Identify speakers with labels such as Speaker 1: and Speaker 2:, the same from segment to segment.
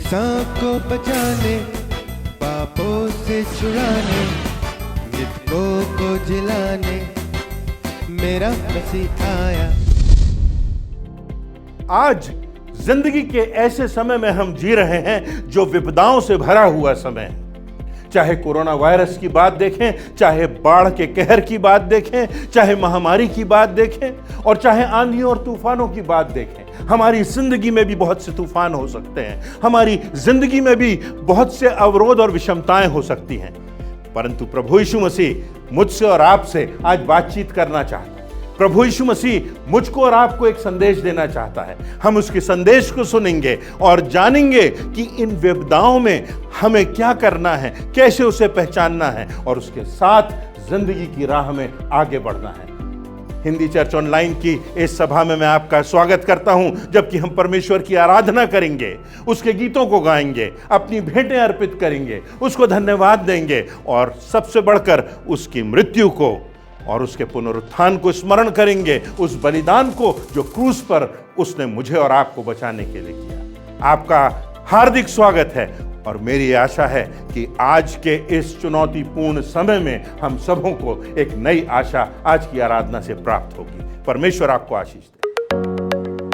Speaker 1: इंसान को बचाने, पापों से छुड़ाने, मृतकों को जिलाने मेरा मसीह आया।
Speaker 2: आज जिंदगी के ऐसे समय में हम जी रहे हैं जो विपदाओं से भरा हुआ समय है। चाहे कोरोना वायरस की बात देखें, चाहे बाढ़ के कहर की बात देखें, चाहे महामारी की बात देखें और चाहे आंधी और तूफानों की बात देखें। हमारी जिंदगी में भी बहुत से तूफान हो सकते हैं, हमारी जिंदगी में भी बहुत से अवरोध और विषमताएं हो सकती हैं। परंतु प्रभु यीशु मसीह मुझसे और आपसे आज बातचीत करना चाहता है। प्रभु यीशु मसीह मुझको और आपको एक संदेश देना चाहता है। हम उसके संदेश को सुनेंगे और जानेंगे कि इन विपदाओं में हमें क्या करना है, कैसे उसे पहचानना है और उसके साथ जिंदगी की राह में आगे बढ़ना है। हिंदी चर्च ऑनलाइन की इस सभा में मैं आपका स्वागत करता हूं, जबकि हम परमेश्वर की आराधना करेंगे, उसके गीतों को गाएंगे, अपनी भेंटें अर्पित करेंगे, उसको धन्यवाद देंगे और सबसे बढ़कर उसकी मृत्यु को और उसके पुनरुत्थान को स्मरण करेंगे, उस बलिदान को जो क्रूस पर उसने मुझे और आपको बचाने के लिए किया। आपका हार्दिक स्वागत है और मेरी आशा है कि आज के इस चुनौतीपूर्ण समय में हम सबों को एक नई आशा आज की आराधना से प्राप्त होगी। परमेश्वर आपको आशीष दे।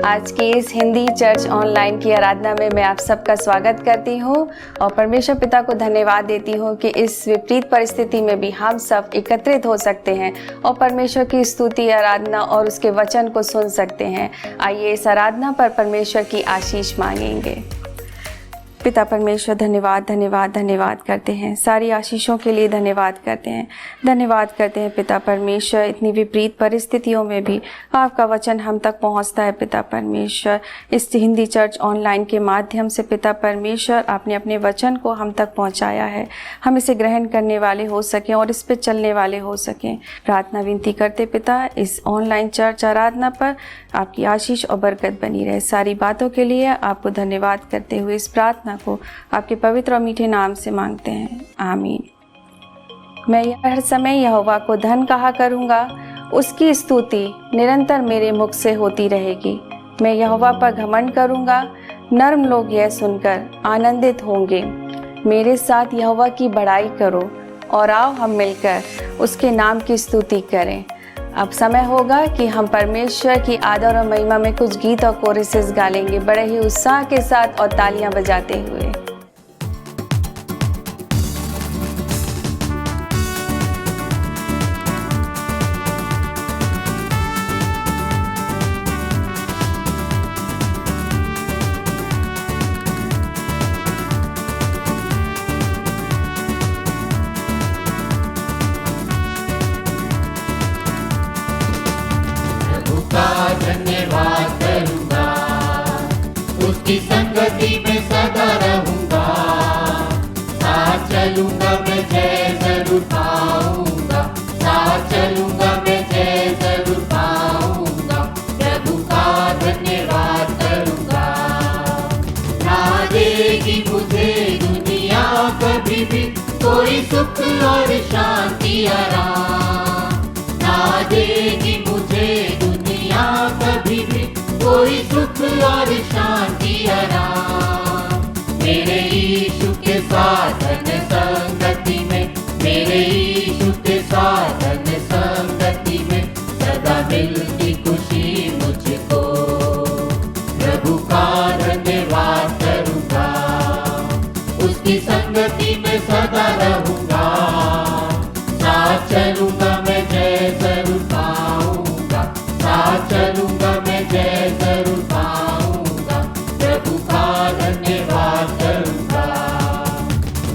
Speaker 3: आज की इस हिंदी चर्च ऑनलाइन की आराधना में मैं आप सबका स्वागत करती हूँ और परमेश्वर पिता को धन्यवाद देती हूँ कि इस विपरीत परिस्थिति में भी हम सब एकत्रित हो सकते हैं और परमेश्वर की स्तुति, आराधना और उसके वचन को सुन सकते हैं। आइए इस आराधना पर परमेश्वर की आशीष मांगेंगे। पिता परमेश्वर धन्यवाद धन्यवाद धन्यवाद करते हैं, सारी आशीषों के लिए धन्यवाद करते हैं। धन्यवाद करते हैं पिता परमेश्वर, इतनी विपरीत परिस्थितियों में भी आपका वचन हम तक पहुंचता है। पिता परमेश्वर, इस हिंदी चर्च ऑनलाइन के माध्यम से पिता परमेश्वर आपने अपने वचन को हम तक पहुंचाया है। हम इसे ग्रहण करने वाले हो सकें और इस पर चलने वाले हो सकें। प्रार्थना विनती करते पिता, इस ऑनलाइन चर्च आराधना पर आपकी आशीष और बरकत बनी रहे। सारी बातों के लिए आपको धन्यवाद करते हुए इस प्रार्थना को आपके पवित्र और मीठे नाम से मांगते हैं, आमीन। मैं हर समय यहोवा को धन कहा करूंगा, उसकी स्तुति निरंतर मेरे मुख से होती रहेगी। मैं यहोवा पर घमंड करूंगा, नर्म लोग यह सुनकर आनंदित होंगे। मेरे साथ यहोवा की बड़ाई करो और आओ हम मिलकर उसके नाम की स्तुति करें। अब समय होगा कि हम परमेश्वर की आदर और महिमा में कुछ गीत और कोरसेस गालेंगे, बड़े ही उत्साह के साथ और तालियां बजाते हुए।
Speaker 4: धन्यवाद करूंगा, उसकी संगति में सदा रहूंगा। साथ चलूंगा मैं जय जरूर पाऊंगा, साथ चलूंगा मैं जय जरूर पाऊंगा। प्रभु का धन्यवाद करूंगा। ना देगी मुझे दुनिया कभी भी कोई सुख और शांति आराम, ना देगी मुझे कभी भी कोई सुख और शांति आराम। मेरे यीशु के साथ संगति में, मेरे यीशु के साथ संगति में सदा मिलती खुशी मुझको। प्रभु का धन्यवाद करूंगा, उसकी संगति में सदा रहूंगा। साथ चलूंगा मैं जय जरूर पाऊंगा, साथ चलूंगा मैं जय जरूर पाऊंगा। प्रभु का धन्यवाद करूंगा।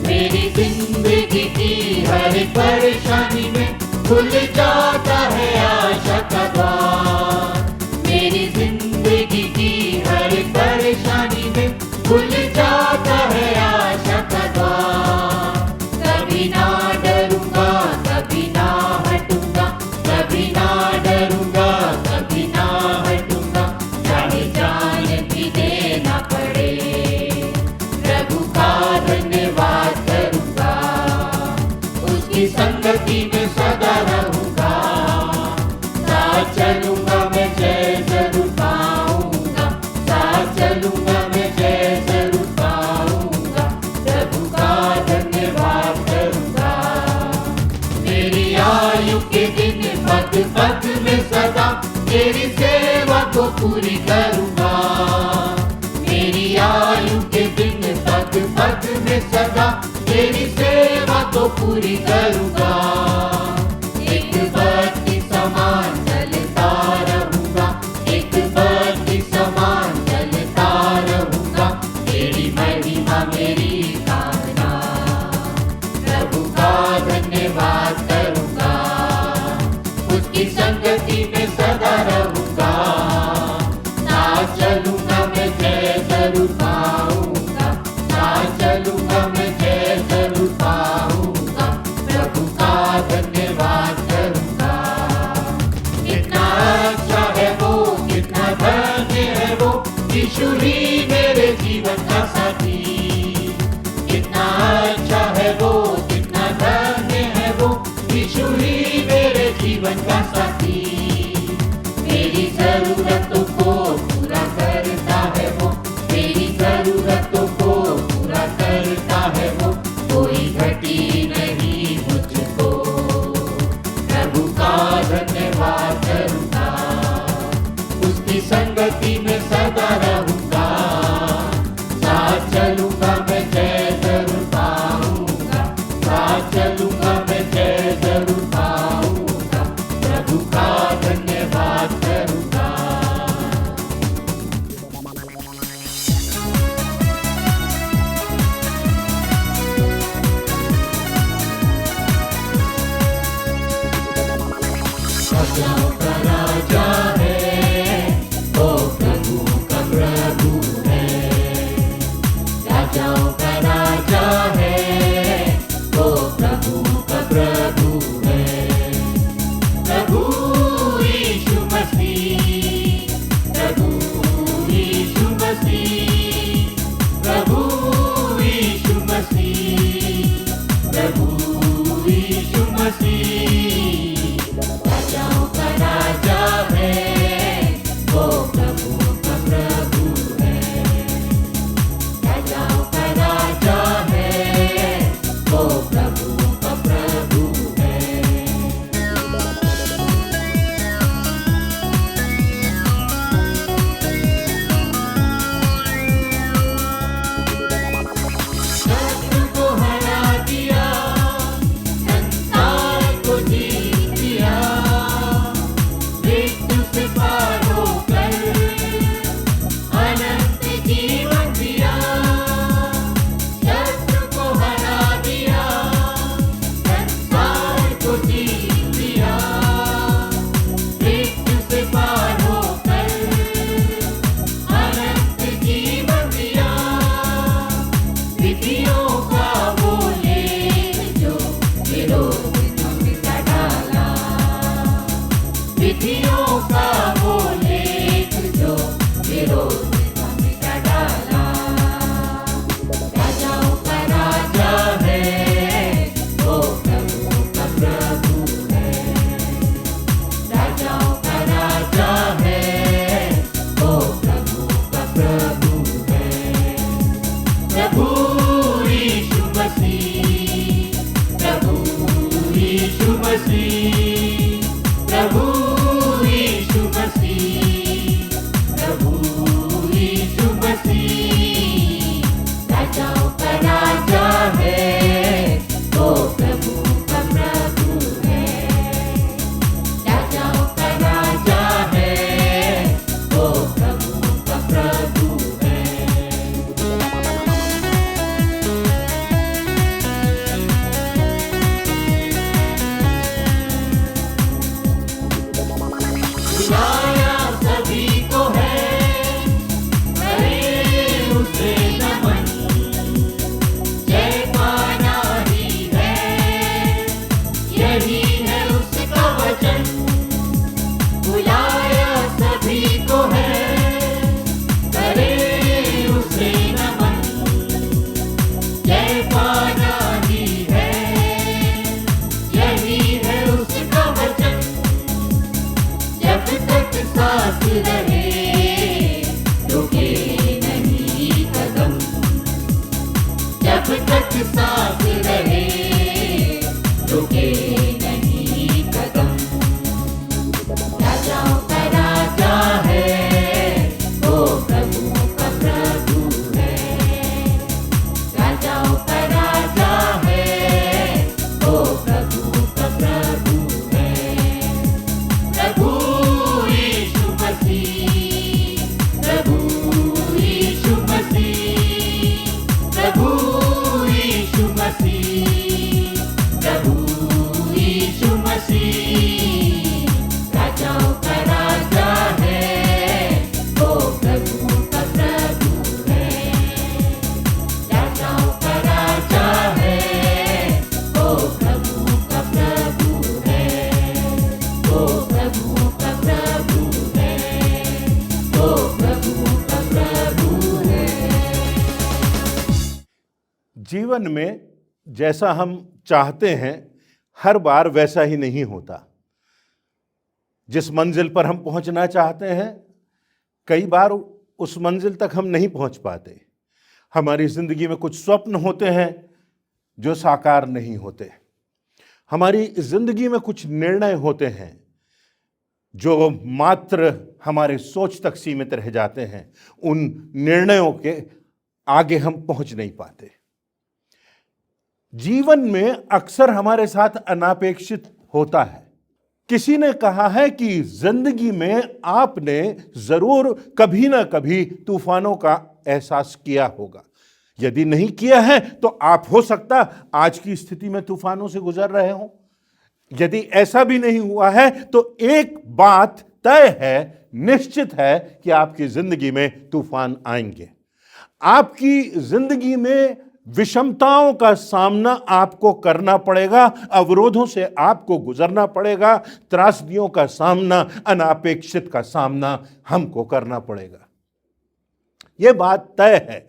Speaker 4: मेरी जिंदगी की हर परेशानी में खुल जाता है आशा का द्वार। मेरी जिंदगी की हर परेशानी में खुल जाता है आशा का द्वार। कभी ना डरूंगा, कभी ना हटूंगा, कभी ना डरूंगा, कभी ना हटूंगा, चाहे जान भी देना पड़े। प्रभु का धन्यवाद करूंगा, उसकी संगति में सदा रहूंगा। साथ चलूंगा मैं जय जरूर पाऊंगा, साथ चलूंगा मैं जय जरूर पाऊंगा। पग में सदा तेरी सेवा को पूरी करूंगा। मेरी आयु के दिन पग पग में सदा तेरी सेवा को पूरी करूंगा। एक बत्ती समान जलता रहूंगा, एक बत्ती समान जलता रहूंगा। तेरी महिमा मेरी गाना, प्रभु का धन्यवाद करूंगा। उसकी संगति में सदा रहूंगा। साथ चलूंगा मैं जय जरूर पाऊंगा, साथ चलूंगा मैं जय जरूर पाऊंगा। प्रभु का धन्यवाद करूंगा। कितना अच्छा है वो, कितना धन्य है वो, यीशु ही मेरे जीवन का साथी। कितना अच्छा है वो, कितना धन्य है वो, यीशु ही मेरे जीवन का साथी। मेरी जरूरतों को पूरा करता है वो, मेरी जरूरतों को पूरा करता है वो। कोई घटी नहीं मुझको, प्रभु का धन्यवाद करूंगा। उसकी संगति में सदा रहूंगा। साथ चलूंगा मैं जय जरूर पाऊंगा, साथ चलूंगा मैं जय जरूर पाऊंगा। प्रभु का धन्यवाद करूंगा। राजाओं का राजा है, ओ प्रभु का प्रभु है। राजाओं का राजा है, ओ प्रभु का प्रभु है। प्रभु यीशु मसीह, प्रभु यीशु मसीह, प्रभु यीशु मसीह, प्रभु यीशु मसीह। राजाओं का राजा है, वो प्रभु का प्रभु है। राजाओं का राजा है, वो प्रभु का प्रभु है। शत्रु को हरा दिया, संसार को जीत दिया। मृत्यु से पार होकर अनंत जीवन दिया। शत्रु को हरा दिया, संसार को जीत दिया। मृत्यु से पार होकर अनंत जीवन दिया। विधियों का वो लेख जो विरोध में मिटा डाला। विधियों का वो लेख जो विरोध में मिटा डाला। राजाओं का राजा है, वो प्रभु का प्रभु है। राजाओं का राजा है, वो प्रभु का प्रभु है। प्रभु यीशु मसीह, प्रभु यीशु मसीह, प्रभु यीशु मसीह, प्रभु यीशु मसीह। राजाओं का राजा है, वो प्रभु का प्रभु है। राजाओं का राजा है, वो प्रभु का प्रभु है।
Speaker 2: जीवन में जैसा हम चाहते हैं हर बार वैसा ही नहीं होता। जिस मंजिल पर हम पहुंचना चाहते हैं कई बार उस मंजिल तक हम नहीं पहुंच पाते। हमारी जिंदगी में कुछ स्वप्न होते हैं जो साकार नहीं होते। हमारी जिंदगी में कुछ निर्णय होते हैं जो मात्र हमारे सोच तक सीमित रह जाते हैं। उन निर्णयों के आगे हम पहुंच नहीं पाते। जीवन में अक्सर हमारे साथ अनापेक्षित होता है। किसी ने कहा है कि जिंदगी में आपने जरूर कभी ना कभी तूफानों का एहसास किया होगा। यदि नहीं किया है तो आप हो सकता आज की स्थिति में तूफानों से गुजर रहे हो। यदि ऐसा भी नहीं हुआ है तो एक बात तय है, निश्चित है कि आपकी जिंदगी में तूफान आएंगे। आपकी जिंदगी में विषमताओं का सामना आपको करना पड़ेगा, अवरोधों से आपको गुजरना पड़ेगा, त्रासदियों का सामना, अनापेक्षित का सामना हमको करना पड़ेगा। यह बात तय है।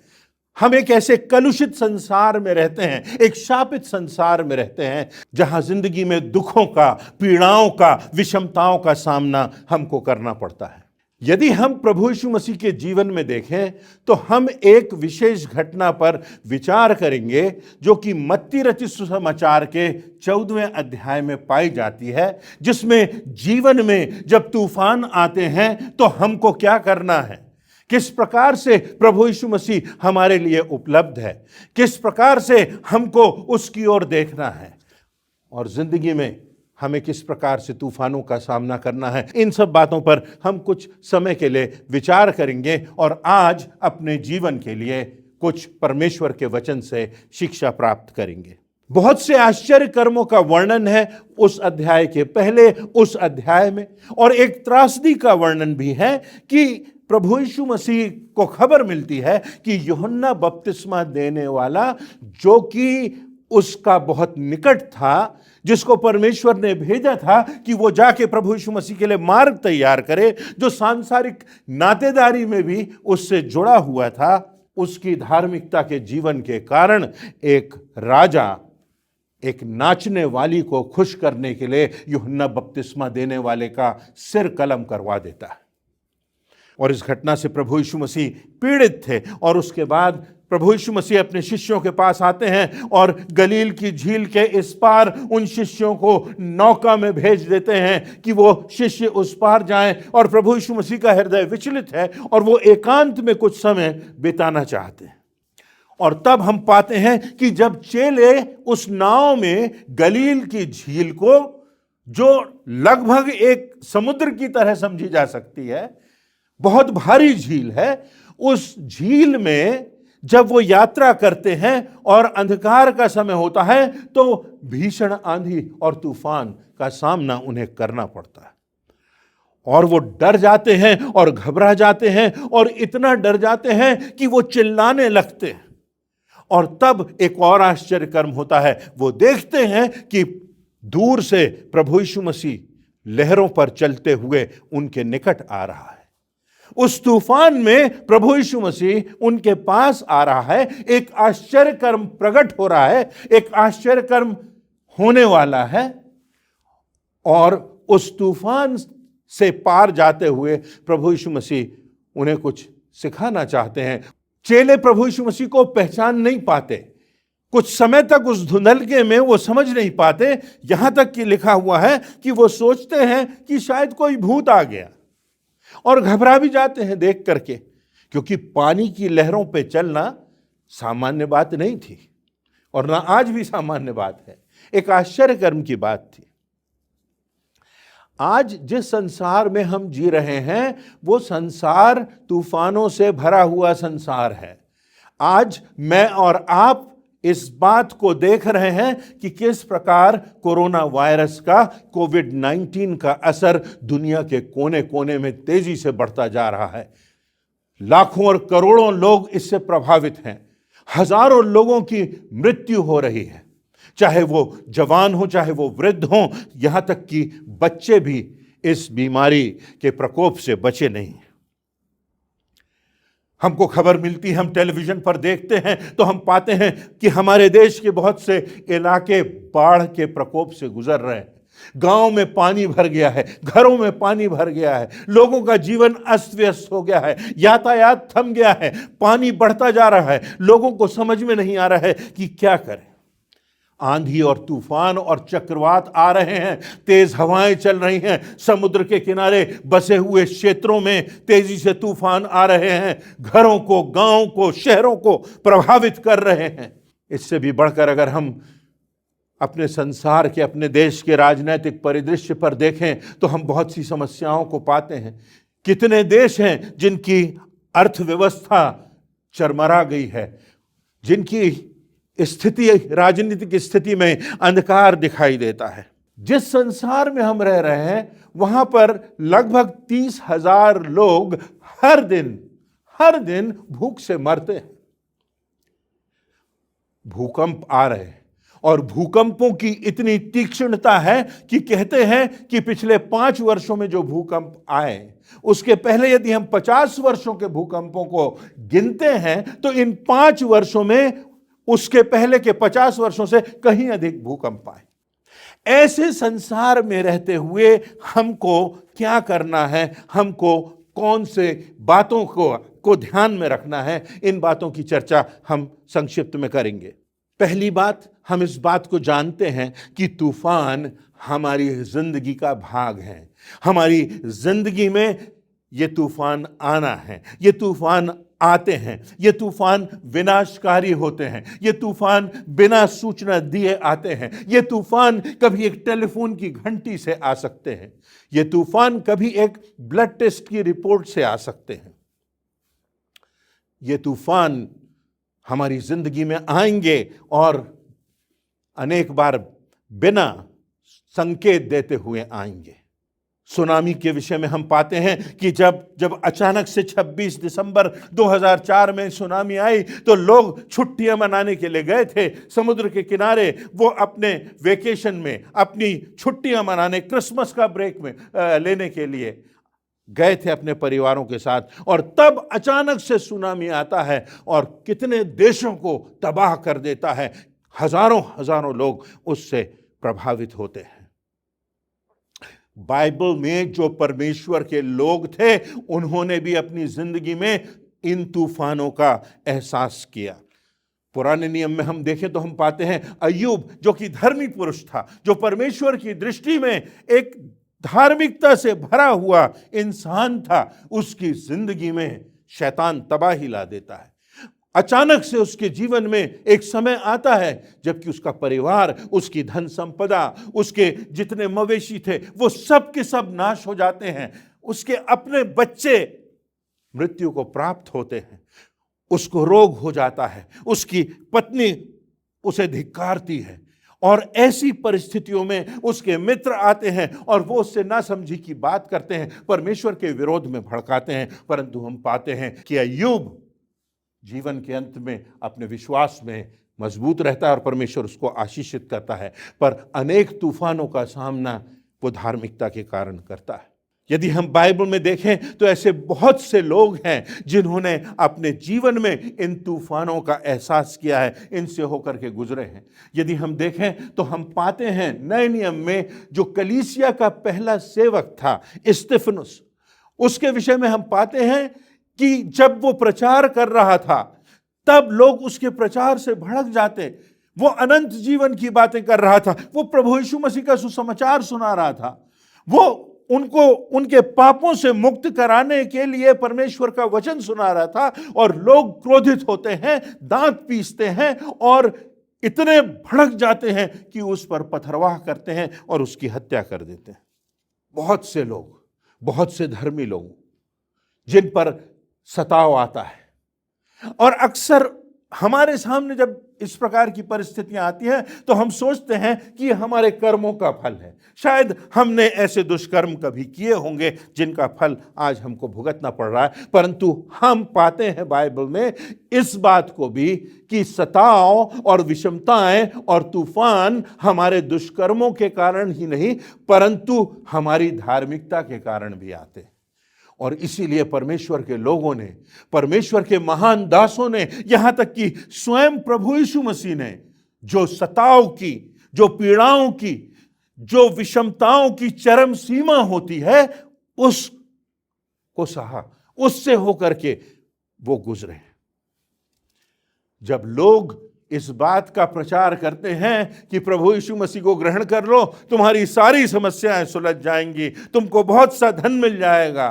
Speaker 2: हम एक ऐसे कलुषित संसार में रहते हैं, एक शापित संसार में रहते हैं जहां जिंदगी में दुखों का, पीड़ाओं का, विषमताओं का सामना हमको करना पड़ता है। यदि हम प्रभु यीशु मसीह के जीवन में देखें तो हम एक विशेष घटना पर विचार करेंगे जो कि मत्ती रचित सुसमाचार के 14वें अध्याय में पाई जाती है, जिसमें जीवन में जब तूफान आते हैं तो हमको क्या करना है, किस प्रकार से प्रभु यीशु मसीह हमारे लिए उपलब्ध है, किस प्रकार से हमको उसकी ओर देखना है और जिंदगी में हमें किस प्रकार से तूफानों का सामना करना है। इन सब बातों पर हम कुछ समय के लिए विचार करेंगे और आज अपने जीवन के लिए कुछ परमेश्वर के वचन से शिक्षा प्राप्त करेंगे। बहुत से आश्चर्य कर्मों का वर्णन है उस अध्याय के पहले उस अध्याय में, और एक त्रासदी का वर्णन भी है कि प्रभु यीशु मसीह को खबर मिलती है कि यूहन्ना बपतिस्मा देने वाला, जो कि उसका बहुत निकट था, जिसको परमेश्वर ने भेजा था कि वो जाके प्रभु यीशु मसीह के लिए मार्ग तैयार करे, जो सांसारिक नातेदारी में भी उससे जुड़ा हुआ था, उसकी धार्मिकता के जीवन के कारण एक राजा एक नाचने वाली को खुश करने के लिए यूहन्ना बपतिस्मा देने वाले का सिर कलम करवा देता है। और इस घटना से प्रभु यीशु मसीह पीड़ित थे और उसके बाद प्रभु यीशु मसीह अपने शिष्यों के पास आते हैं और गलील की झील के इस पार उन शिष्यों को नौका में भेज देते हैं कि वो शिष्य उस पार जाएं। और प्रभु यीशु मसीह का हृदय विचलित है और वो एकांत में कुछ समय बिताना चाहते हैं। और तब हम पाते हैं कि जब चेले उस नाव में गलील की झील को, जो लगभग एक समुद्र की तरह समझी जा सकती है, बहुत भारी झील है, उस झील में जब वो यात्रा करते हैं और अंधकार का समय होता है तो भीषण आंधी और तूफान का सामना उन्हें करना पड़ता है। और वो डर जाते हैं और घबरा जाते हैं और इतना डर जाते हैं कि वो चिल्लाने लगते हैं। और तब एक और आश्चर्य कर्म होता है। वो देखते हैं कि दूर से प्रभु यीशु मसीह लहरों पर चलते हुए उनके निकट आ रहा है। उस तूफान में प्रभु यीशु मसीह उनके पास आ रहा है। एक आश्चर्य कर्म प्रकट हो रहा है, एक आश्चर्य कर्म होने वाला है। और उस तूफान से पार जाते हुए प्रभु यीशु मसीह उन्हें कुछ सिखाना चाहते हैं। चेले प्रभु यीशु मसीह को पहचान नहीं पाते। कुछ समय तक उस धुंधलके में वो समझ नहीं पाते, यहां तक कि लिखा हुआ है कि वो सोचते हैं कि शायद कोई भूत आ गया और घबरा भी जाते हैं देख करके, क्योंकि पानी की लहरों पे चलना सामान्य बात नहीं थी और ना आज भी सामान्य बात है। एक आश्चर्य कर्म की बात थी। आज जिस संसार में हम जी रहे हैं वो संसार तूफानों से भरा हुआ संसार है। आज मैं और आप इस बात को देख रहे हैं कि किस प्रकार कोरोना वायरस का, कोविड-19 का असर दुनिया के कोने कोने में तेजी से बढ़ता जा रहा है। लाखों और करोड़ों लोग इससे प्रभावित हैं। हजारों लोगों की मृत्यु हो रही है, चाहे वो जवान हो, चाहे वो वृद्ध हो, यहां तक कि बच्चे भी इस बीमारी के प्रकोप से बचे नहीं। हमको खबर मिलती है, हम टेलीविजन पर देखते हैं तो हम पाते हैं कि हमारे देश के बहुत से इलाके बाढ़ के प्रकोप से गुजर रहे हैं। गांव में पानी भर गया है, घरों में पानी भर गया है, लोगों का जीवन अस्त व्यस्त हो गया है, यातायात थम गया है, पानी बढ़ता जा रहा है। लोगों को समझ में नहीं आ रहा है कि क्या करें। आंधी और तूफान और चक्रवात आ रहे हैं, तेज हवाएं चल रही हैं, समुद्र के किनारे बसे हुए क्षेत्रों में तेजी से तूफान आ रहे हैं, घरों को, गांवों को, शहरों को प्रभावित कर रहे हैं। इससे भी बढ़कर अगर हम अपने संसार के, अपने देश के राजनीतिक परिदृश्य पर देखें तो हम बहुत सी समस्याओं को पाते हैं। कितने देश हैं जिनकी अर्थव्यवस्था चरमरा गई है, जिनकी स्थिति, राजनीतिक स्थिति में अंधकार दिखाई देता है। जिस संसार में हम रह रहे हैं वहां पर लगभग 30,000 लोग हर दिन भूख से मरते हैं। भूकंप आ रहे हैं और भूकंपों की इतनी तीक्ष्णता है कि कहते हैं कि पिछले 5 वर्षों में जो भूकंप आए, उसके पहले यदि हम 50 वर्षों के भूकंपों को गिनते हैं तो इन 5 वर्षों में उसके पहले के 50 वर्षों से कहीं अधिक भूकंप आए। ऐसे संसार में रहते हुए हमको क्या करना है, हमको कौन से बातों को ध्यान में रखना है, इन बातों की चर्चा हम संक्षिप्त में करेंगे। पहली बात, हम इस बात को जानते हैं कि तूफान हमारी जिंदगी का भाग है। हमारी जिंदगी में ये तूफान आना है, ये तूफान आते हैं, ये तूफान विनाशकारी होते हैं, ये तूफान बिना सूचना दिए आते हैं, ये तूफान कभी एक टेलीफोन की घंटी से आ सकते हैं, ये तूफान कभी एक ब्लड टेस्ट की रिपोर्ट से आ सकते हैं। ये तूफान हमारी जिंदगी में आएंगे और अनेक बार बिना संकेत देते हुए आएंगे। सुनामी के विषय में हम पाते हैं कि जब अचानक से 26 दिसंबर 2004 में सुनामी आई तो लोग छुट्टियां मनाने के लिए गए थे समुद्र के किनारे। वो अपने वेकेशन में, अपनी छुट्टियां मनाने, क्रिसमस का ब्रेक में लेने के लिए गए थे अपने परिवारों के साथ, और तब अचानक से सुनामी आता है और कितने देशों को तबाह कर देता है। हजारों लोग उससे प्रभावित होते हैं। बाइबल में जो परमेश्वर के लोग थे उन्होंने भी अपनी जिंदगी में इन तूफानों का एहसास किया। पुराने नियम में हम देखें तो हम पाते हैं अय्यूब, जो कि धर्मी पुरुष था, जो परमेश्वर की दृष्टि में एक धार्मिकता से भरा हुआ इंसान था, उसकी जिंदगी में शैतान तबाही ला देता है। अचानक से उसके जीवन में एक समय आता है जबकि उसका परिवार, उसकी धन संपदा, उसके जितने मवेशी थे वो सब के सब नाश हो जाते हैं। उसके अपने बच्चे मृत्यु को प्राप्त होते हैं, उसको रोग हो जाता है, उसकी पत्नी उसे धिक्कारती है, और ऐसी परिस्थितियों में उसके मित्र आते हैं और वो उससे नासमझी की बात करते हैं, परमेश्वर के विरोध में भड़काते हैं। परंतु हम पाते हैं कि अय्यूब जीवन के अंत में अपने विश्वास में मजबूत रहता है और परमेश्वर उसको आशीषित करता है। पर अनेक तूफानों का सामना वो धार्मिकता के कारण करता है। यदि हम बाइबल में देखें तो ऐसे बहुत से लोग हैं जिन्होंने अपने जीवन में इन तूफानों का एहसास किया है, इनसे होकर के गुजरे हैं। यदि हम देखें तो हम पाते हैं नए नियम में जो कलीसिया का पहला सेवक था स्तिफनुस, उसके विषय में हम पाते हैं कि जब वो प्रचार कर रहा था तब लोग उसके प्रचार से भड़क जाते। वो अनंत जीवन की बातें कर रहा था, वो प्रभु यीशु मसीह का सुसमाचार सुना रहा था, वो उनको उनके पापों से मुक्त कराने के लिए परमेश्वर का वचन सुना रहा था, और लोग क्रोधित होते हैं, दांत पीसते हैं और इतने भड़क जाते हैं कि उस पर पथरवाह करते हैं और उसकी हत्या कर देते हैं। बहुत से लोग, बहुत से धर्मी लोग जिन पर सताव आता है, और अक्सर हमारे सामने जब इस प्रकार की परिस्थितियां आती हैं तो हम सोचते हैं कि हमारे कर्मों का फल है। शायद हमने ऐसे दुष्कर्म कभी किए होंगे जिनका फल आज हमको भुगतना पड़ रहा है। परंतु हम पाते हैं बाइबल में इस बात को भी कि सताव और विषमताएं और तूफान हमारे दुष्कर्मों के कारण ही नहीं परंतु हमारी धार्मिकता के कारण भी आते हैं। और इसीलिए परमेश्वर के लोगों ने, परमेश्वर के महान दासों ने, यहां तक कि स्वयं प्रभु यीशु मसीह ने जो सताव की, जो पीड़ाओं की, जो विषमताओं की चरम सीमा होती है, उसको सहा, उससे होकर के वो गुजरे। जब लोग इस बात का प्रचार करते हैं कि प्रभु यीशु मसीह को ग्रहण कर लो, तुम्हारी सारी समस्याएं सुलझ जाएंगी, तुमको बहुत सा धन मिल जाएगा,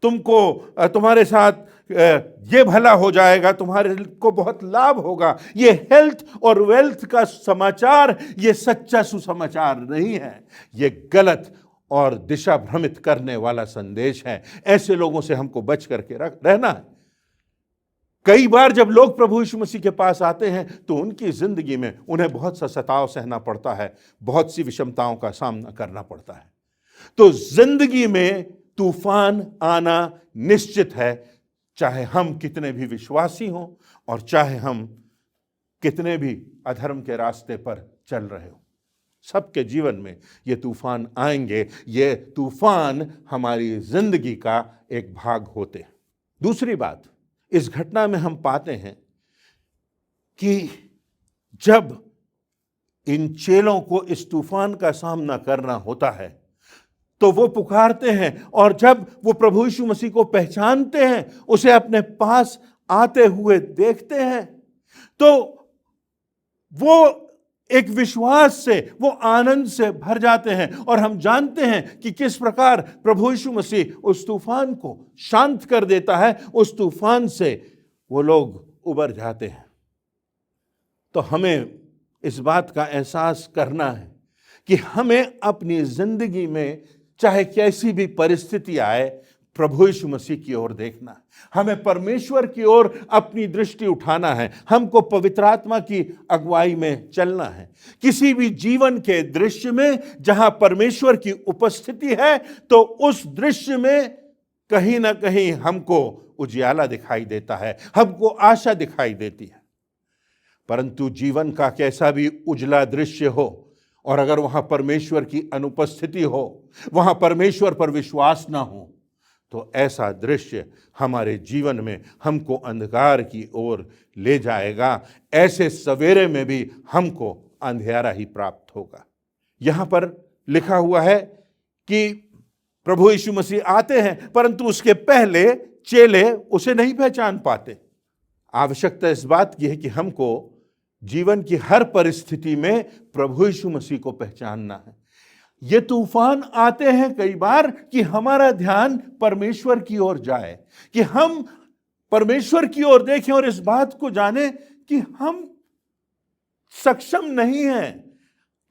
Speaker 2: तुमको, तुम्हारे साथ ये भला हो जाएगा, तुम्हारे को बहुत लाभ होगा, ये हेल्थ और वेल्थ का समाचार ये सच्चा सुसमाचार नहीं है, ये गलत और दिशा भ्रमित करने वाला संदेश है। ऐसे लोगों से हमको बच करके रहना है। कई बार जब लोग प्रभु यीशु मसीह के पास आते हैं तो उनकी जिंदगी में उन्हें बहुत सा सताव सहना पड़ता है, बहुत सी विषमताओं का सामना करना पड़ता है। तो जिंदगी में तूफान आना निश्चित है, चाहे हम कितने भी विश्वासी हों और चाहे हम कितने भी अधर्म के रास्ते पर चल रहे हो, सबके जीवन में ये तूफान आएंगे। ये तूफान हमारी जिंदगी का एक भाग होते हैं। दूसरी बात, इस घटना में हम पाते हैं कि जब इन चेलों को इस तूफान का सामना करना होता है तो वो पुकारते हैं, और जब वो प्रभु यीशु मसीह को पहचानते हैं, उसे अपने पास आते हुए देखते हैं, तो वो एक विश्वास से, वो आनंद से भर जाते हैं। और हम जानते हैं कि किस प्रकार प्रभु यीशु मसीह उस तूफान को शांत कर देता है, उस तूफान से वो लोग उबर जाते हैं। तो हमें इस बात का एहसास करना है कि हमें अपनी जिंदगी में चाहे कैसी भी परिस्थिति आए, प्रभु यीशु मसीह की ओर देखना है, हमें परमेश्वर की ओर अपनी दृष्टि उठाना है, हमको पवित्र आत्मा की अगुवाई में चलना है। किसी भी जीवन के दृश्य में जहां परमेश्वर की उपस्थिति है, तो उस दृश्य में कहीं ना कहीं हमको उजियाला दिखाई देता है, हमको आशा दिखाई देती है। परंतु जीवन का कैसा भी उजला दृश्य हो, और अगर वहां परमेश्वर की अनुपस्थिति हो, वहां परमेश्वर पर विश्वास ना हो, तो ऐसा दृश्य हमारे जीवन में हमको अंधकार की ओर ले जाएगा। ऐसे सवेरे में भी हमको अंधेरा ही प्राप्त होगा। यहां पर लिखा हुआ है कि प्रभु यीशु मसीह आते हैं, परंतु उसके पहले चेले उसे नहीं पहचान पाते। आवश्यकता इस बात की है कि हमको जीवन की हर परिस्थिति में प्रभु यीशु मसीह को पहचानना है। ये तूफान आते हैं कई बार कि हमारा ध्यान परमेश्वर की ओर जाए, कि हम परमेश्वर की ओर देखें और इस बात को जाने कि हम सक्षम नहीं हैं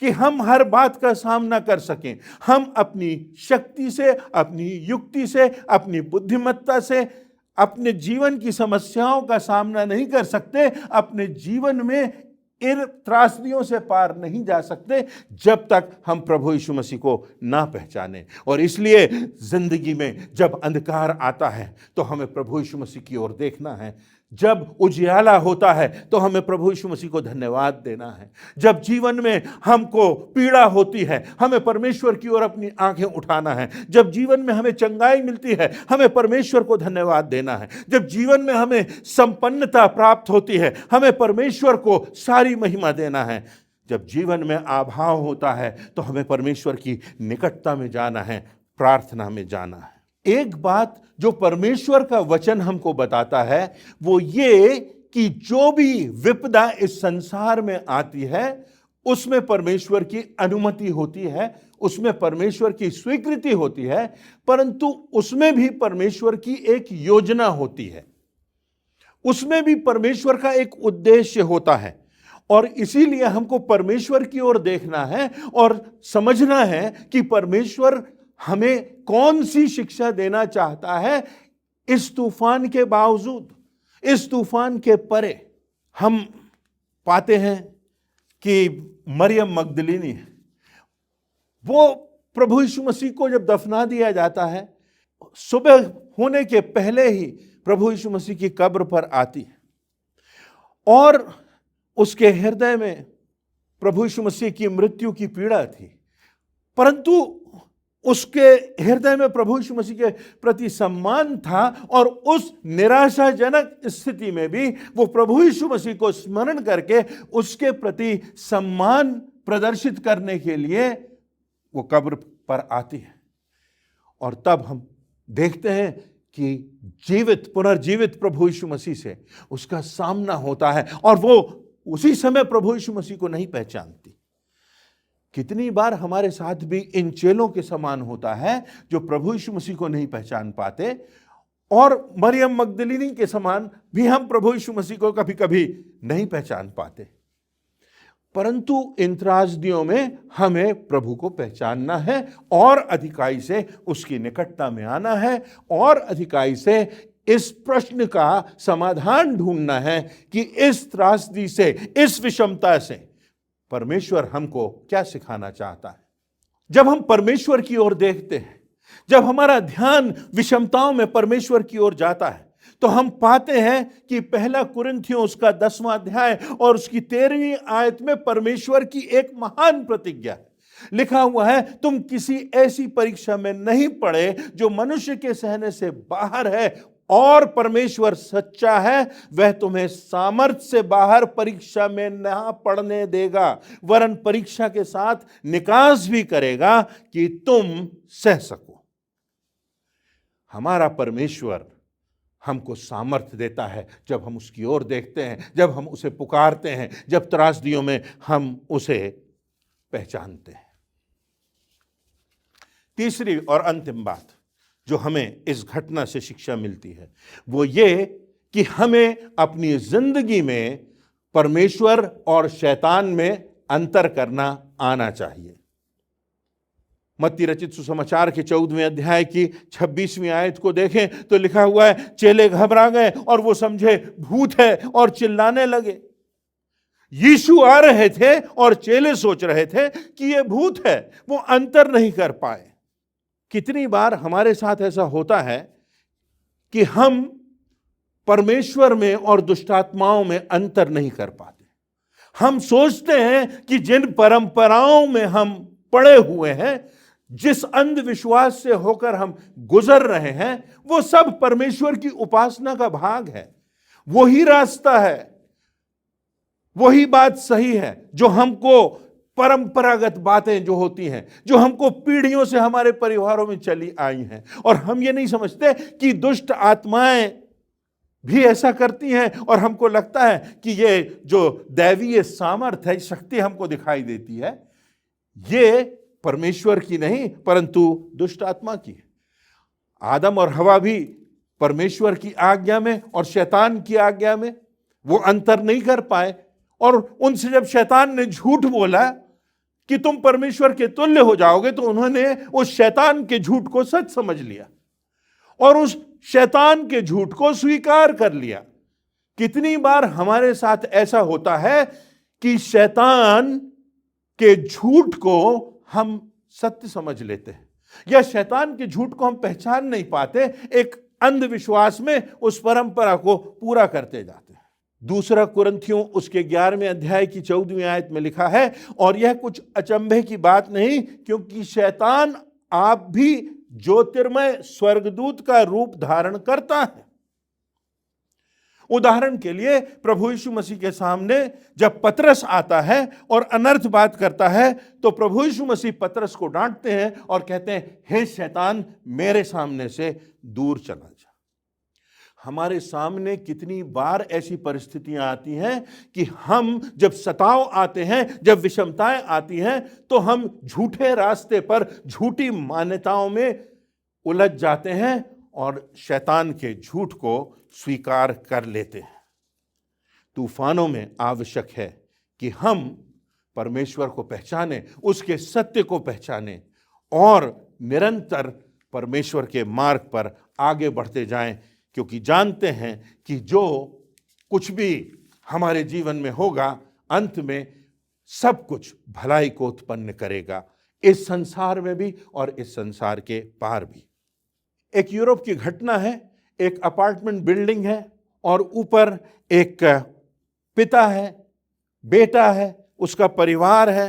Speaker 2: कि हम हर बात का सामना कर सकें। हम अपनी शक्ति से, अपनी युक्ति से, अपनी बुद्धिमत्ता से अपने जीवन की समस्याओं का सामना नहीं कर सकते, अपने जीवन में इन त्रासदियों से पार नहीं जा सकते जब तक हम प्रभु यीशु मसीह को ना पहचाने। और इसलिए जिंदगी में जब अंधकार आता है तो हमें प्रभु यीशु मसीह की ओर देखना है, जब उजियाला होता है तो हमें प्रभु यीशु मसीह को धन्यवाद देना है, जब जीवन में हमको पीड़ा होती है हमें परमेश्वर की ओर अपनी आंखें उठाना है, जब जीवन में हमें चंगाई मिलती है हमें परमेश्वर को धन्यवाद देना है, जब जीवन में हमें संपन्नता प्राप्त होती है हमें परमेश्वर को सारी महिमा देना है, जब जीवन में अभाव होता है तो हमें परमेश्वर की निकटता में जाना है, प्रार्थना में जाना है। एक बात जो परमेश्वर का वचन हमको बताता है वो ये कि जो भी विपदा इस संसार में आती है उसमें परमेश्वर की अनुमति होती है, उसमें परमेश्वर की स्वीकृति होती है, परंतु उसमें भी परमेश्वर की एक योजना होती है, उसमें भी परमेश्वर का एक उद्देश्य होता है। और इसीलिए हमको परमेश्वर की ओर देखना है और समझना है कि परमेश्वर हमें कौन सी शिक्षा देना चाहता है इस तूफान के बावजूद, इस तूफान के परे। हम पाते हैं कि मरियम मगदलीनी वो प्रभु यीशु मसीह को जब दफना दिया जाता है, सुबह होने के पहले ही प्रभु यीशु मसीह की कब्र पर आती है और उसके हृदय में प्रभु यीशु मसीह की मृत्यु की पीड़ा थी, परंतु उसके हृदय में प्रभु यीशु मसीह के प्रति सम्मान था, और उस निराशाजनक स्थिति में भी वो प्रभु यीशु मसीह को स्मरण करके उसके प्रति सम्मान प्रदर्शित करने के लिए वो कब्र पर आती है। और तब हम देखते हैं कि पुनर्जीवित प्रभु यीशु मसीह से उसका सामना होता है, और वो उसी समय प्रभु यीशु मसीह को नहीं पहचानती। कितनी बार हमारे साथ भी इन चेलों के समान होता है जो प्रभु यीशु मसीह को नहीं पहचान पाते, और मरियम मगदलीनी के समान भी हम प्रभु यीशु मसीह को कभी कभी नहीं पहचान पाते। परंतु इन त्रासदियों में हमें प्रभु को पहचानना है और अधिकाई से उसकी निकटता में आना है, और अधिकाई से इस प्रश्न का समाधान ढूंढना है कि इस त्रासदी से, इस विषमता से परमेश्वर हमको क्या सिखाना चाहता है। जब हम परमेश्वर की ओर देखते हैं, जब हमारा ध्यान विषमताओं में परमेश्वर की ओर जाता है, तो हम पाते हैं कि पहला कुरिन्थियों उसका 10वां अध्याय और उसकी 13वीं आयत में परमेश्वर की एक महान प्रतिज्ञा है। लिखा हुआ है, तुम किसी ऐसी परीक्षा में नहीं पड़े जो मनुष्य के सहने से बाहर है, और परमेश्वर सच्चा है, वह तुम्हें सामर्थ्य से बाहर परीक्षा में न पड़ने देगा, वरन परीक्षा के साथ निकास भी करेगा कि तुम सह सको। हमारा परमेश्वर हमको सामर्थ्य देता है जब हम उसकी ओर देखते हैं, जब हम उसे पुकारते हैं, जब त्रासदियों में हम उसे पहचानते हैं। तीसरी और अंतिम बात जो हमें इस घटना से शिक्षा मिलती है वो ये कि हमें अपनी जिंदगी में परमेश्वर और शैतान में अंतर करना आना चाहिए। मत्ती रचित सुसमाचार के 14वें अध्याय की 26वीं आयत को देखें तो लिखा हुआ है, चेले घबरा गए और वो समझे भूत है और चिल्लाने लगे। यीशु आ रहे थे और चेले सोच रहे थे कि ये भूत है, वो अंतर नहीं कर पाए। कितनी बार हमारे साथ ऐसा होता है कि हम परमेश्वर में और दुष्टात्माओं में अंतर नहीं कर पाते। हम सोचते हैं कि जिन परंपराओं में हम पड़े हुए हैं, जिस अंधविश्वास से होकर हम गुजर रहे हैं, वो सब परमेश्वर की उपासना का भाग है। वही रास्ता है, वही बात सही है जो हमको परंपरागत बातें जो होती हैं, जो हमको पीढ़ियों से हमारे परिवारों में चली आई हैं, और हम ये नहीं समझते कि दुष्ट आत्माएं भी ऐसा करती हैं, और हमको लगता है कि ये जो दैवीय सामर्थ्य है, शक्ति हमको दिखाई देती है, ये परमेश्वर की नहीं परंतु दुष्ट आत्मा की है। आदम और हवा भी परमेश्वर की आज्ञा में और शैतान की आज्ञा में वो अंतर नहीं कर पाए, और उनसे जब शैतान ने झूठ बोला कि तुम परमेश्वर के तुल्य हो जाओगे, तो उन्होंने उस शैतान के झूठ को सच समझ लिया और उस शैतान के झूठ को स्वीकार कर लिया। कितनी बार हमारे साथ ऐसा होता है कि शैतान के झूठ को हम सत्य समझ लेते हैं, या शैतान के झूठ को हम पहचान नहीं पाते, एक अंधविश्वास में उस परंपरा को पूरा करते जाते हैं। दूसरा कुरिन्थियों उसके 11वें अध्याय की 14वीं आयत में लिखा है, और यह कुछ अचंभे की बात नहीं, क्योंकि शैतान आप भी ज्योतिर्मय स्वर्गदूत का रूप धारण करता है। उदाहरण के लिए प्रभु यीशु मसीह के सामने जब पतरस आता है और अनर्थ बात करता है, तो प्रभु यीशु मसीह पतरस को डांटते हैं और कहते हैं, हे शैतान, मेरे सामने से दूर चला जा। हमारे सामने कितनी बार ऐसी परिस्थितियां आती हैं कि हम जब सताव आते हैं, जब विषमताएं आती हैं, तो हम झूठे रास्ते पर झूठी मान्यताओं में उलझ जाते हैं और शैतान के झूठ को स्वीकार कर लेते हैं। तूफानों में आवश्यक है कि हम परमेश्वर को पहचानें, उसके सत्य को पहचानें और निरंतर परमेश्वर के मार्ग पर आगे बढ़ते जाएं, क्योंकि जानते हैं कि जो कुछ भी हमारे जीवन में होगा, अंत में सब कुछ भलाई को उत्पन्न करेगा, इस संसार में भी और इस संसार के पार भी। एक यूरोप की घटना है। एक अपार्टमेंट बिल्डिंग है और ऊपर एक पिता है, बेटा है, उसका परिवार है,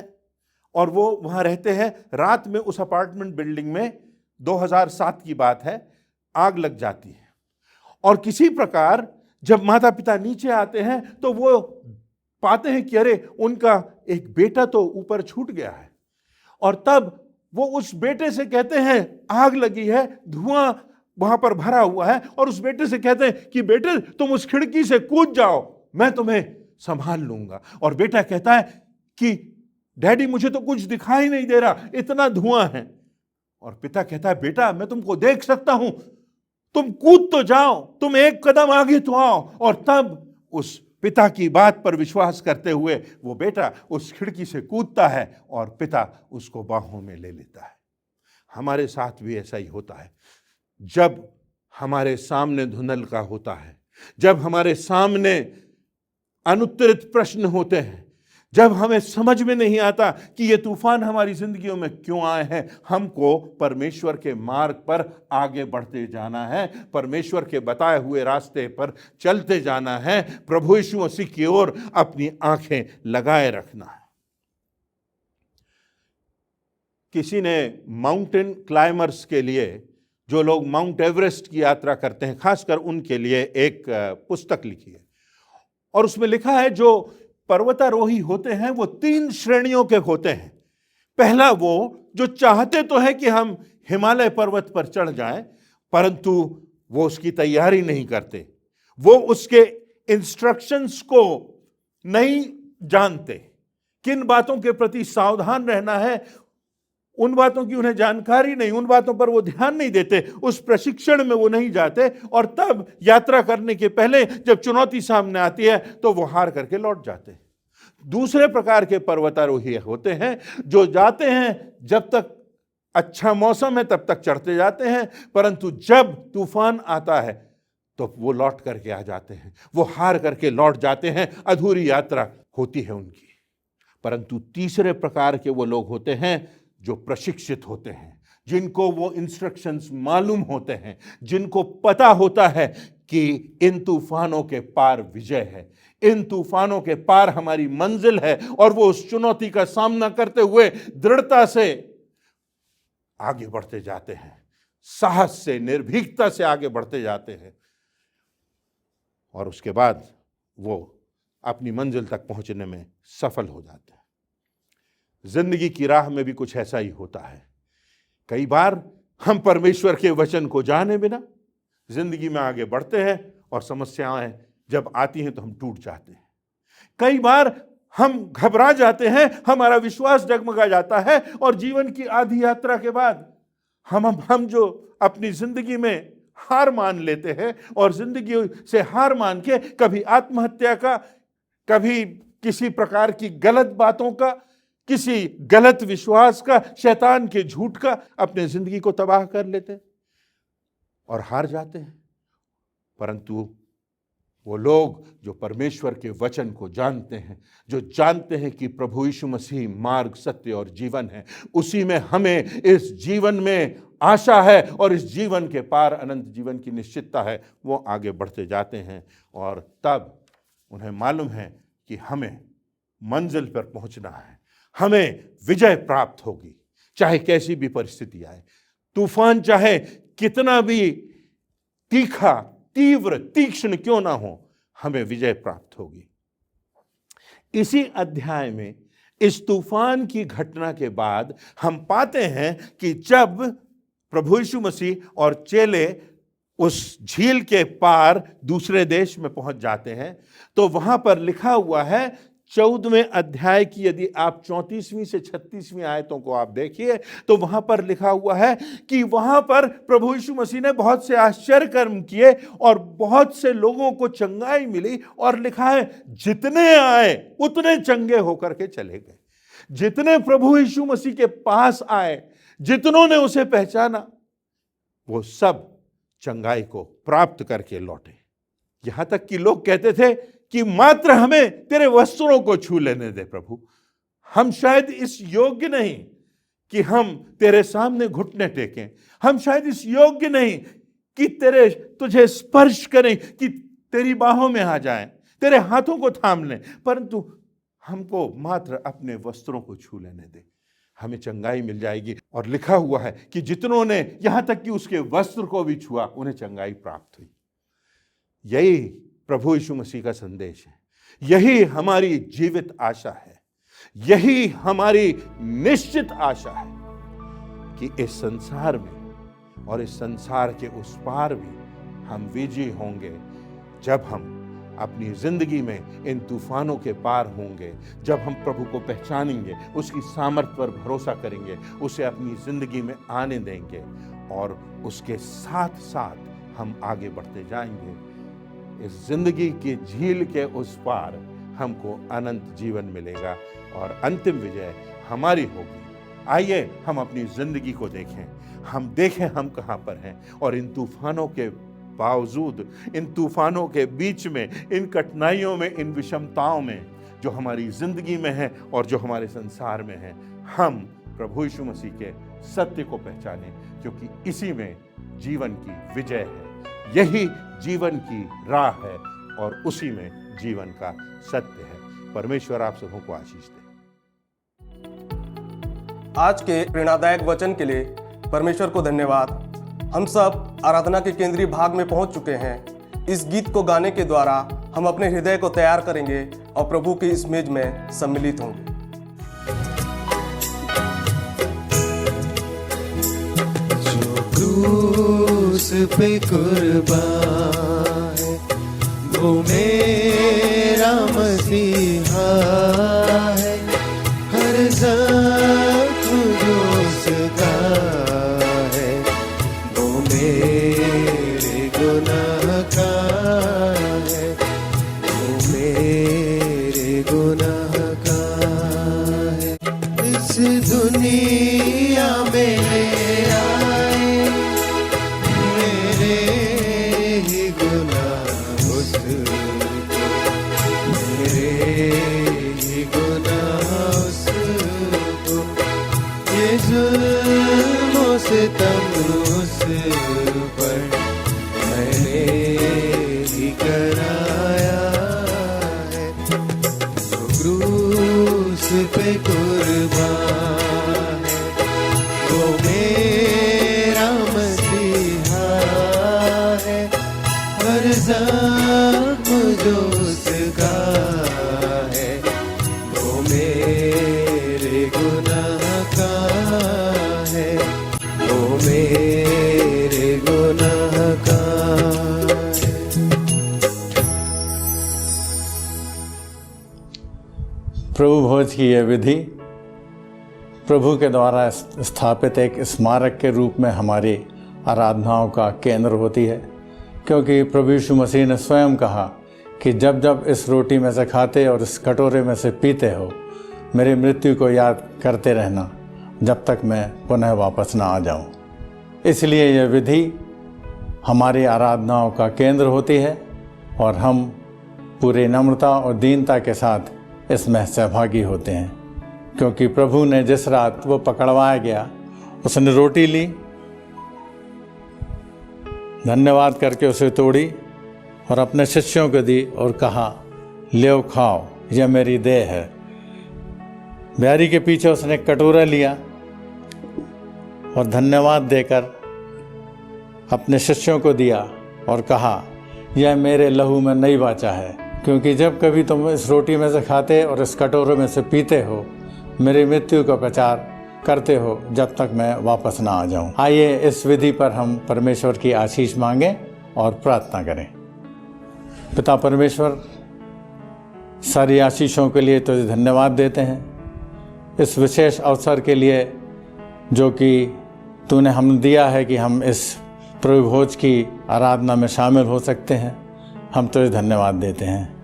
Speaker 2: और वो वहां रहते हैं। रात में उस अपार्टमेंट बिल्डिंग में 2007 की बात है, आग लग जाती है और किसी प्रकार जब माता पिता नीचे आते हैं तो वो पाते हैं कि अरे उनका एक बेटा तो ऊपर छूट गया है। और तब वो उस बेटे से कहते हैं, आग लगी है, धुआं वहां पर भरा हुआ है, और उस बेटे से कहते हैं कि बेटे तुम उस खिड़की से कूद जाओ, मैं तुम्हें संभाल लूंगा। और बेटा कहता है कि डैडी मुझे तो कुछ दिखाई नहीं दे रहा, इतना धुआं है। और पिता कहता है बेटा मैं तुमको देख सकता हूं, तुम कूद तो जाओ, तुम एक कदम आगे तो आओ। और तब उस पिता की बात पर विश्वास करते हुए वो बेटा उस खिड़की से कूदता है और पिता उसको बाहों में ले लेता है। हमारे साथ भी ऐसा ही होता है। जब हमारे सामने धुंधलका होता है, जब हमारे सामने अनुत्तरित प्रश्न होते हैं, जब हमें समझ में नहीं आता कि ये तूफान हमारी जिंदगियों में क्यों आए हैं, हमको परमेश्वर के मार्ग पर आगे बढ़ते जाना है, परमेश्वर के बताए हुए रास्ते पर चलते जाना है, प्रभु यीशु मसीह की ओर अपनी आंखें लगाए रखना है। किसी ने माउंटेन क्लाइमर्स के लिए, जो लोग माउंट एवरेस्ट की यात्रा करते हैं, खासकर उनके लिए एक पुस्तक लिखी है और उसमें लिखा है जो पर्वतारोही होते हैं वो 3 श्रेणियों के होते हैं। पहला वो जो चाहते तो है कि हम हिमालय पर्वत पर चढ़ जाएं, परंतु वो उसकी तैयारी नहीं करते, वो उसके इंस्ट्रक्शंस को नहीं जानते, किन बातों के प्रति सावधान रहना है उन बातों की उन्हें जानकारी नहीं, उन बातों पर वो ध्यान नहीं देते, उस प्रशिक्षण में वो नहीं जाते, और तब यात्रा करने के पहले जब चुनौती सामने आती है तो वो हार करके लौट जाते हैं। दूसरे प्रकार के पर्वतारोही होते हैं जो जाते हैं, जब तक अच्छा मौसम है तब तक चढ़ते जाते हैं, परंतु जब तूफान आता है तो वो लौट करके आ जाते हैं, वो हार करके लौट जाते हैं, अधूरी यात्रा होती है उनकी। परंतु तीसरे प्रकार के वो लोग होते हैं जो प्रशिक्षित होते हैं, जिनको वो इंस्ट्रक्शंस मालूम होते हैं, जिनको पता होता है कि इन तूफानों के पार विजय है, इन तूफानों के पार हमारी मंजिल है, और वो उस चुनौती का सामना करते हुए दृढ़ता से आगे बढ़ते जाते हैं, साहस से, निर्भीकता से आगे बढ़ते जाते हैं, और उसके बाद वो अपनी मंजिल तक पहुंचने में सफल हो जाते हैं। जिंदगी की राह में भी कुछ ऐसा ही होता है। कई बार हम परमेश्वर के वचन को जाने बिना जिंदगी में आगे बढ़ते हैं और समस्याएं जब आती हैं तो हम टूट जाते हैं। कई बार हम घबरा जाते हैं, हमारा विश्वास डगमगा जाता है, और जीवन की आधी यात्रा के बाद हम जो अपनी जिंदगी में हार मान लेते हैं, और जिंदगी से हार मान के कभी आत्महत्या का, कभी किसी प्रकार की गलत बातों का, किसी गलत विश्वास का, शैतान के झूठ का अपने जिंदगी को तबाह कर लेते हैं और हार जाते हैं। परंतु वो लोग जो परमेश्वर के वचन को जानते हैं, जो जानते हैं कि प्रभु यीशु मसीह मार्ग, सत्य और जीवन है, उसी में हमें इस जीवन में आशा है और इस जीवन के पार अनंत जीवन की निश्चितता है, वो आगे बढ़ते जाते हैं, और तब उन्हें मालूम है कि हमें मंजिल पर पहुंचना है, हमें विजय प्राप्त होगी, चाहे कैसी भी परिस्थिति आए, तूफान चाहे कितना भी तीखा, तीव्र, तीक्ष्ण क्यों ना हो, हमें विजय प्राप्त होगी। इसी अध्याय में इस तूफान की घटना के बाद हम पाते हैं कि जब प्रभु यीशु मसीह और चेले उस झील के पार दूसरे देश में पहुंच जाते हैं, तो वहां पर लिखा हुआ है 14वें अध्याय की, यदि आप 34वीं से 36वीं आयतों को आप देखिए तो वहां पर लिखा हुआ है कि वहां पर प्रभु यीशु मसीह ने बहुत से आश्चर्य कर्म किए और बहुत से लोगों को चंगाई मिली, और लिखा है जितने आए उतने चंगे होकर के चले गए। जितने प्रभु यीशु मसीह के पास आए, जितनों ने उसे पहचाना, वो सब चंगाई को प्राप्त करके लौटे। यहां तक कि लोग कहते थे कि मात्र हमें तेरे वस्त्रों को छू लेने दे प्रभु, हम शायद इस योग्य नहीं कि हम तेरे सामने घुटने टेकें, हम शायद इस योग्य नहीं कि तुझे स्पर्श करें, कि तेरी बाहों में आ जाएं, तेरे हाथों को थाम लें, परंतु हमको मात्र अपने वस्त्रों को छू लेने दे। हमें चंगाई मिल जाएगी। और लिखा हुआ है कि जितनों ने यहाँ तक कि उसके वस्त्र को भी छुआ उन्हें चंगाई प्राप्त हुई। यही प्रभु यीशु मसीह का संदेश है, यही हमारी जीवित आशा है, यही हमारी निश्चित आशा है कि इस संसार में और इस संसार के उस पार भी हम विजयी होंगे जब हम अपनी जिंदगी में इन तूफानों के पार होंगे, जब हम प्रभु को पहचानेंगे, उसकी सामर्थ पर भरोसा करेंगे, उसे अपनी जिंदगी में आने देंगे और उसके साथ साथ हम आगे बढ़ते जाएंगे। इस जिंदगी की झील के उस पार हमको अनंत जीवन मिलेगा और अंतिम विजय हमारी होगी। आइए हम अपनी जिंदगी को देखें, हम देखें हम कहाँ पर हैं और इन तूफानों के बावजूद, इन तूफानों के बीच में, इन कठिनाइयों में, इन विषमताओं में जो हमारी जिंदगी में है और जो हमारे संसार में है, हम प्रभु यीशु मसीह के सत्य को पहचानें, क्योंकि इसी में जीवन की विजय है, यही जीवन की राह है और उसी में जीवन का सत्य है। परमेश्वर आप सबों को आशीष दे।
Speaker 5: आज के प्रेरणादायक वचन के लिए परमेश्वर को धन्यवाद। हम सब आराधना के केंद्रीय भाग में पहुंच चुके हैं। इस गीत को गाने के द्वारा हम अपने हृदय को तैयार करेंगे और प्रभु की इस मेज में सम्मिलित होंगे।
Speaker 1: जो क्रूस पे कुर्बान है वो मेरा मसीहा है, हर जख्म जो उसका है वो मेरे गुनाह का है, वो मेरे गुनाह का है। इस दुनिया में ले आए मेरे ही गुनाह उसको, मेरे ही गुनाह उसको, ये जुल्म से तम उस पर मैंने ही कराया है। जो क्रूस पे कुर्बान है वो मेरा मसीहा है, हर ज़ख्म जो उसका है वो मेरे गुनाह का है, वो मेरे गुनाह का है।
Speaker 6: प्रभु भोज की यह विधि प्रभु के द्वारा स्थापित एक स्मारक के रूप में हमारी आराधनाओं का केंद्र होती है, क्योंकि प्रभु यीशु मसीह ने स्वयं कहा कि जब जब इस रोटी में से खाते और इस कटोरे में से पीते हो, मेरी मृत्यु को याद करते रहना जब तक मैं पुनः वापस ना आ जाऊं। इसलिए यह विधि हमारी आराधनाओं का केंद्र होती है और हम पूरी नम्रता और दीनता के साथ इसमें सहभागी होते हैं, क्योंकि प्रभु ने जिस रात वो पकड़वाया गया उसने रोटी ली, धन्यवाद करके उसे तोड़ी और अपने शिष्यों को दी और कहा, लो खाओ, यह मेरी देह है। बैरी के पीछे उसने कटोरा लिया और धन्यवाद देकर अपने शिष्यों को दिया और कहा, यह मेरे लहू में नई वाचा है, क्योंकि जब कभी तुम इस रोटी में से खाते और इस कटोरे में से पीते हो, मेरी मृत्यु का प्रचार करते हो जब तक मैं वापस ना आ जाऊं। आइए इस विधि पर हम परमेश्वर की आशीष मांगें और प्रार्थना करें। पिता परमेश्वर, सारी आशीषों के लिए तुझे धन्यवाद देते हैं, इस विशेष अवसर के लिए जो कि तूने हमें दिया है कि हम इस प्रभु भोज की आराधना में शामिल हो सकते हैं। हम तुझे धन्यवाद देते हैं।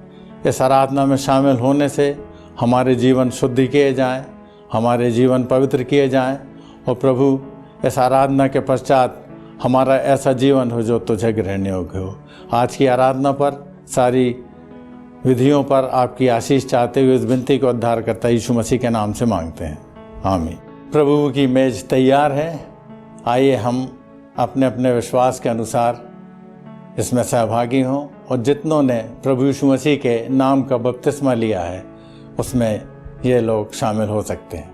Speaker 6: इस आराधना में शामिल होने से हमारे जीवन शुद्धि किए जाएं, हमारे जीवन पवित्र किए जाएं और प्रभु इस आराधना के पश्चात हमारा ऐसा जीवन हो जो तुझे ग्रहण योग्य हो। आज की आराधना पर, सारी विधियों पर आपकी आशीष चाहते हुए इस विनती को उद्धारकर्ता यीशु मसीह के नाम से मांगते हैं, आमीन। प्रभु की मेज तैयार है, आइए हम अपने अपने विश्वास के अनुसार इसमें सहभागी हों और जितनों ने प्रभु यीशु मसीह के नाम का बपतिस्मा लिया है उसमें ये लोग शामिल हो सकते हैं।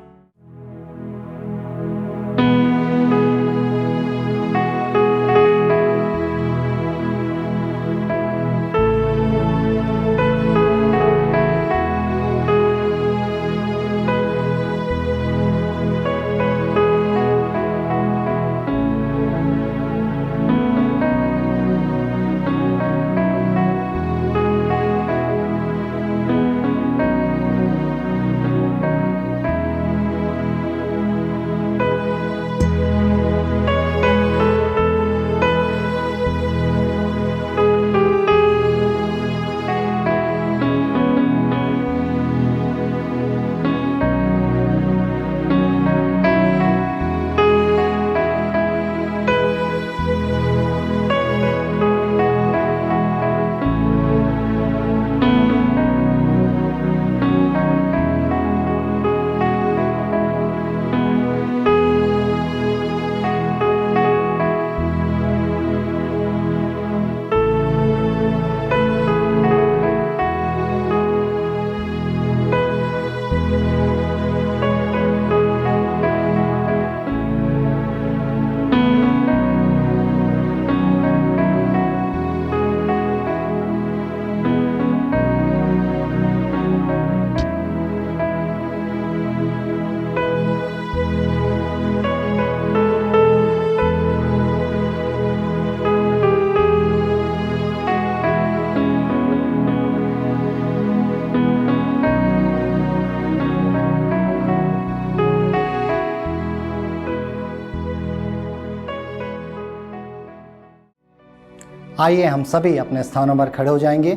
Speaker 7: आइए हम सभी अपने स्थानों पर खड़े हो जाएंगे।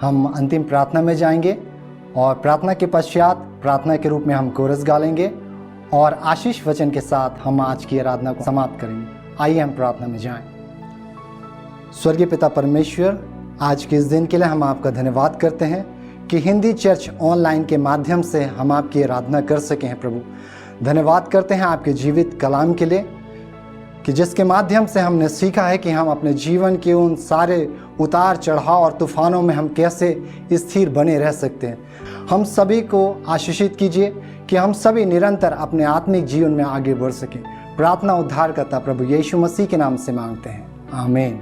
Speaker 7: हम अंतिम प्रार्थना में जाएंगे और प्रार्थना के पश्चात प्रार्थना के रूप में हम कोरस गा लेंगे और आशीष वचन के साथ हम आज की आराधना को समाप्त करेंगे। आइए हम प्रार्थना में जाएं। स्वर्गीय पिता परमेश्वर, आज के इस दिन के लिए हम आपका धन्यवाद करते हैं कि हिंदी चर्च ऑनलाइन के माध्यम से हम आपकी आराधना कर सके हैं। प्रभु, धन्यवाद करते हैं आपके जीवित कलाम के लिए कि जिसके माध्यम से हमने सीखा है कि हम अपने जीवन के उन सारे उतार चढ़ाव और तूफानों में हम कैसे स्थिर बने रह सकते हैं। हम सभी को आशीषित कीजिए कि हम सभी निरंतर अपने आत्मिक जीवन में आगे बढ़ सकें। प्रार्थना उद्धारकर्ता प्रभु यीशु मसीह के नाम से मांगते हैं, आमीन।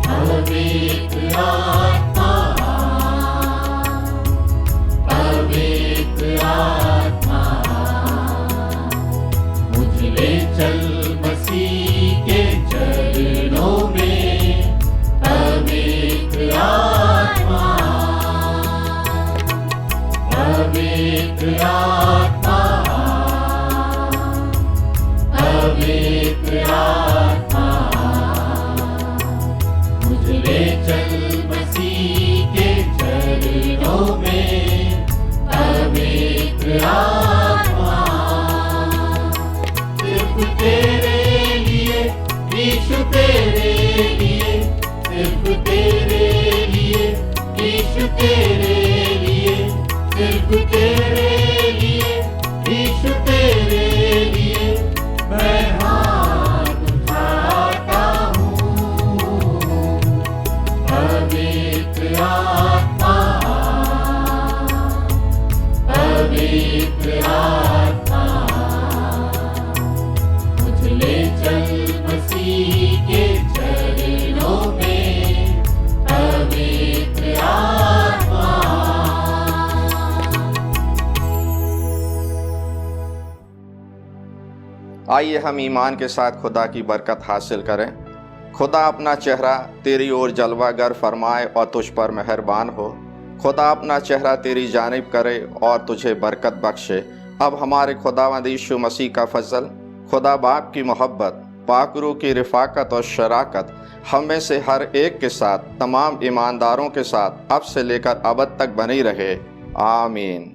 Speaker 4: पवित्र आत्मा, पवित्र आत्मा, मुझे ले चल मसीह के चरणों में। पवित्र आत्मा, पवित्र आत्मा, पवित्र आत्मा, मुझे ले चल मसीह के चरणों में। पवित्र आत्मा, सिर्फ तेरे लिए यीशु, तेरे लिए, सिर्फ तेरे लिए यीशु, तेरे लिए, सिर्फ तेरे लिए यीशु, तेरे लिए मैं हाथ उठाता हूँ। पवित्र आत्मा, पवित्र आत्मा, मुझे ले चल मसीह के चरणों में। पवित्र आत्मा।
Speaker 8: आइए हम ईमान के साथ खुदा की बरकत हासिल करें। खुदा अपना चेहरा तेरी ओर जलवागर फरमाए और तुझ पर मेहरबान हो। खुदा अपना चेहरा तेरी जानिब करे और तुझे बरकत बख्शे। अब हमारे खुदावंद यीशु मसीह का फजल, खुदा बाप की मोहब्बत, पाक रूह की रिफाकत और शराकत हम में से हर एक के साथ, तमाम ईमानदारों के साथ अब से लेकर अबद तक बनी रहे। आमीन।